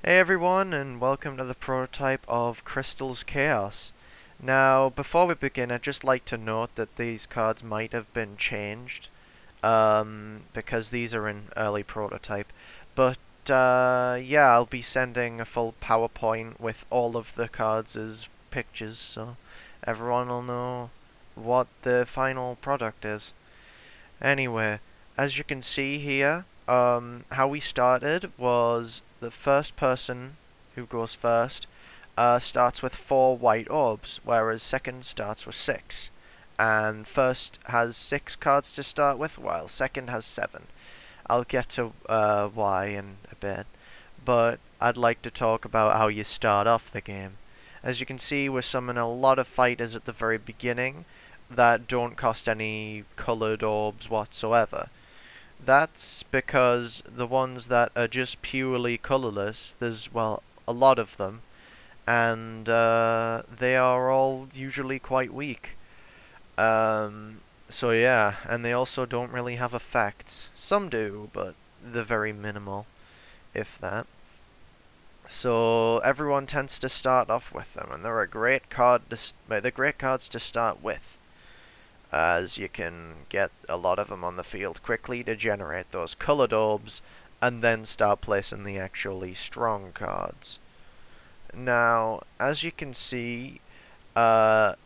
Hey everyone, and welcome to the prototype of Crystal's Chaos. Now, before we begin, I'd just like to note that these cards might have been changed, because these are in early prototype. But, yeah, I'll be sending a full PowerPoint with all of the cards as pictures, so everyone will know what the final product is. Anyway, as you can see here, how we started was the first person who goes first starts with 4 white orbs, whereas second starts with 6. And first has 6 cards to start with, while second has 7. I'll get to why in a bit, but I'd like to talk about how you start off the game. As you can see, we're summoning a lot of fighters at the very beginning that don't cost any coloured orbs whatsoever. That's because the ones that are just purely colourless, there's, well, a lot of them, and they are all usually quite weak. So yeah, and they also don't really have effects. Some do, but they're very minimal, if that. So everyone tends to start off with them, and they're a great card. They're great cards to start with, as you can get a lot of them on the field quickly to generate those coloured orbs, and then start placing the actually strong cards. Now, as you can see, their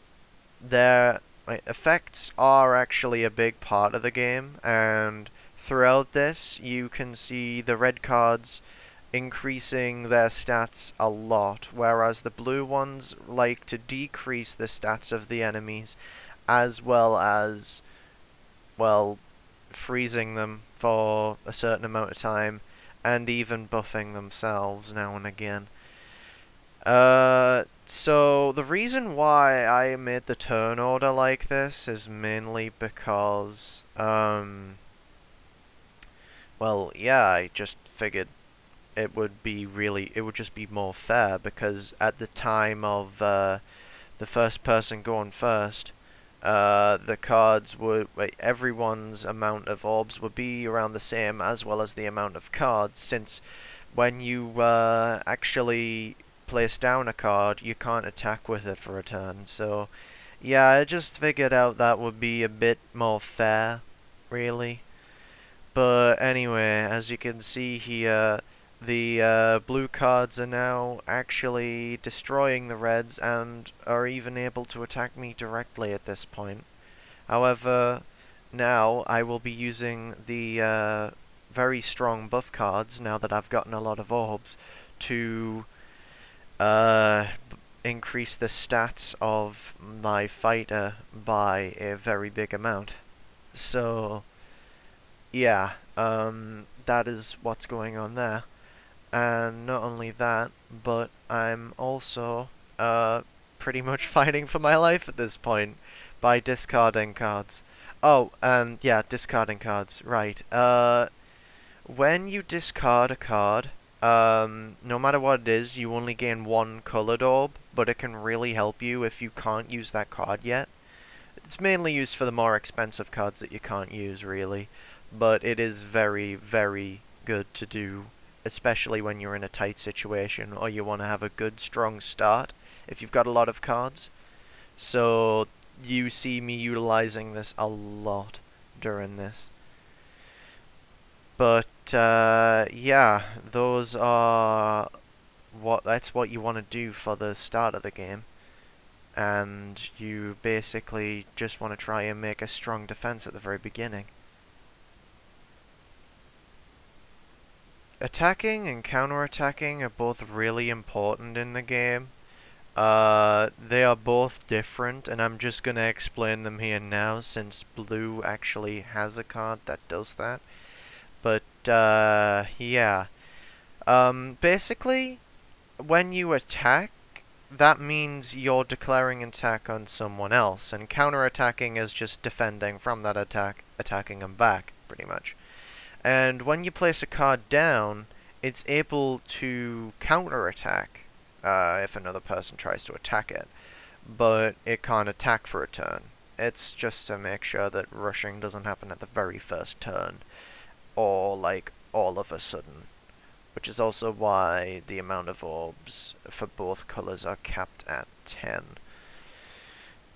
effects are actually a big part of the game, and throughout this you can see the red cards increasing their stats a lot, whereas the blue ones like to decrease the stats of the enemies, as well as, well, freezing them for a certain amount of time, and even buffing themselves now and again. So the reason why I made the turn order like this is mainly because, well, yeah, I just figured it would just be more fair, because at the time of the first person going first, the cards would, everyone's amount of orbs would be around the same, as well as the amount of cards, since when you actually place down a card, you can't attack with it for a turn. So yeah, I just figured out that would be a bit more fair, really. But anyway, as you can see here, the blue cards are now actually destroying the reds and are even able to attack me directly at this point. However, now I will be using the very strong buff cards, now that I've gotten a lot of orbs, to increase the stats of my fighter by a very big amount. So, yeah, that is what's going on there. And not only that, but I'm also pretty much fighting for my life at this point by discarding cards. Oh, and yeah, discarding cards, right. When you discard a card, no matter what it is, you only gain 1 colored orb, but it can really help you if you can't use that card yet. It's mainly used for the more expensive cards that you can't use, really, but it is very, very good to do, especially when you're in a tight situation or you want to have a good, strong start if you've got a lot of cards. So you see me utilizing this a lot during this. But yeah, that's what you want to do for the start of the game. And you basically just want to try and make a strong defense at the very beginning. Attacking and counter-attacking are both really important in the game. They are both different, and I'm just gonna explain them here now, since blue actually has a card that does that. But, yeah. Basically, when you attack, that means you're declaring an attack on someone else, and counter-attacking is just defending from that attack, attacking them back, pretty much. And when you place a card down, it's able to counter-attack if another person tries to attack it, but it can't attack for a turn. It's just to make sure that rushing doesn't happen at the very first turn, or like all of a sudden. which is also why the amount of orbs for both colours are capped at 10.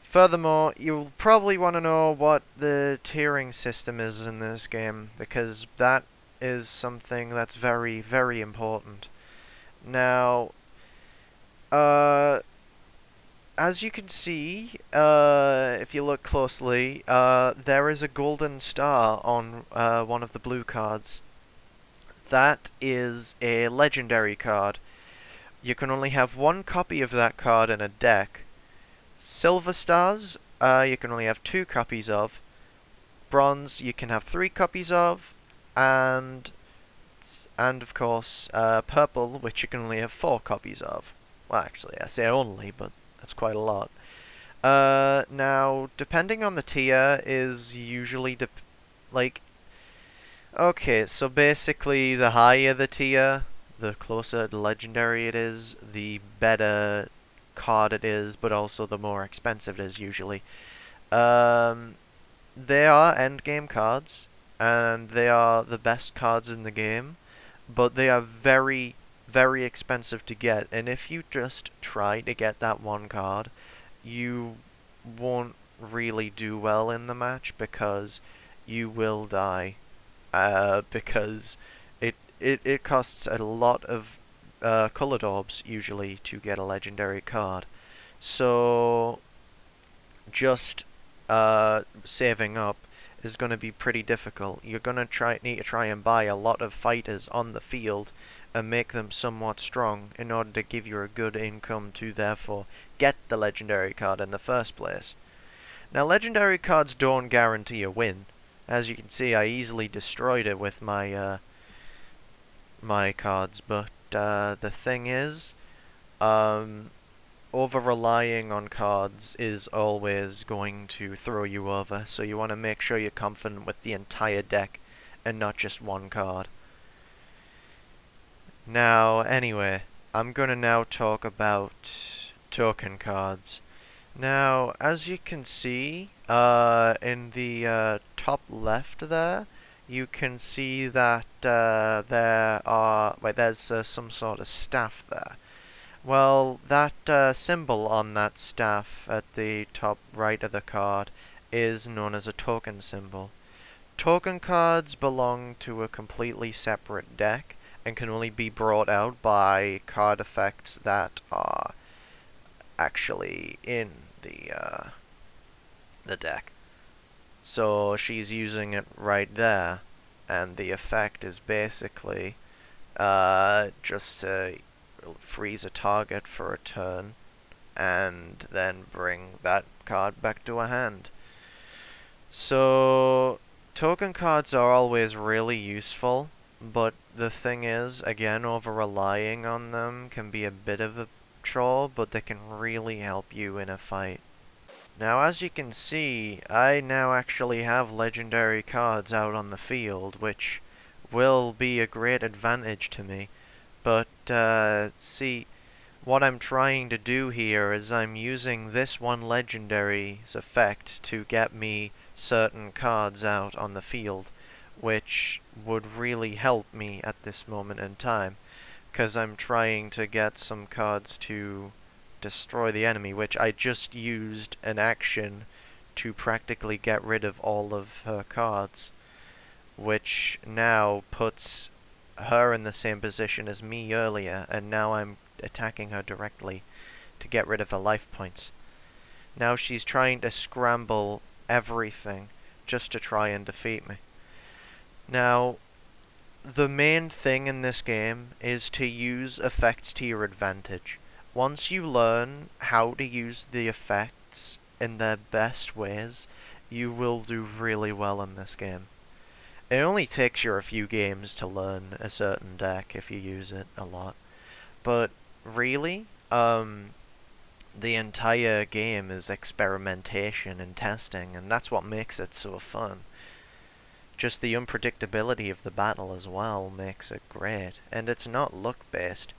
Furthermore, you'll probably want to know what the tiering system is in this game, because that is something that's very, very important. Now, as you can see, if you look closely, there is a golden star on one of the blue cards. That is a legendary card. You can only have one copy of that card in a deck. Silver stars, you can only have 2 copies of. Bronze, you can have 3 copies of. And of course, purple, which you can only have 4 copies of. Well, actually, I say only, but that's quite a lot. Now, depending on the tier, is usually okay, so basically, the higher the tier, the closer to legendary it is, the better card it is, but also the more expensive it is usually. They are endgame cards, and they are the best cards in the game, but they are very, very expensive to get, and if you just try to get that one card, you won't really do well in the match, because you will die. Because it costs a lot of colored orbs usually to get a legendary card. So just saving up is going to be pretty difficult. You're going to need to try and buy a lot of fighters on the field and make them somewhat strong in order to give you a good income to therefore get the legendary card in the first place. Now, legendary cards don't guarantee a win. As you can see, I easily destroyed it with my my cards, but the thing is, over-relying on cards is always going to throw you over, so you want to make sure you're confident with the entire deck and not just one card. Now, anyway, I'm going to now talk about token cards. Now, as you can see, in the top left there, you can see that there's some sort of staff there. Well, that symbol on that staff at the top right of the card is known as a token symbol. Token cards belong to a completely separate deck and can only be brought out by card effects that are actually in the deck. So she's using it right there, and the effect is basically just to freeze a target for a turn and then bring that card back to a hand. So token cards are always really useful, but the thing is, again, over-relying on them can be a bit of a chore, but they can really help you in a fight. Now, as you can see, I now actually have legendary cards out on the field, which will be a great advantage to me. But, see, what I'm trying to do here is I'm using this one legendary's effect to get me certain cards out on the field, which would really help me at this moment in time, because I'm trying to get some cards to destroy the enemy, which I just used an action to practically get rid of all of her cards, which now puts her in the same position as me earlier, and now I'm attacking her directly to get rid of her life points. Now she's trying to scramble everything just to try and defeat me. Now, the main thing in this game is to use effects to your advantage. Once you learn how to use the effects in their best ways, you will do really well in this game. It only takes you a few games to learn a certain deck if you use it a lot. But really, the entire game is experimentation and testing, and that's what makes it so fun. Just the unpredictability of the battle as well makes it great, and it's not luck-based,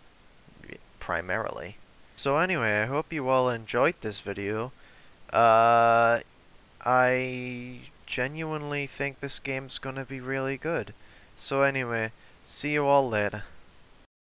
primarily. So anyway, I hope you all enjoyed this video. I genuinely think this game's gonna be really good. So anyway, see you all later.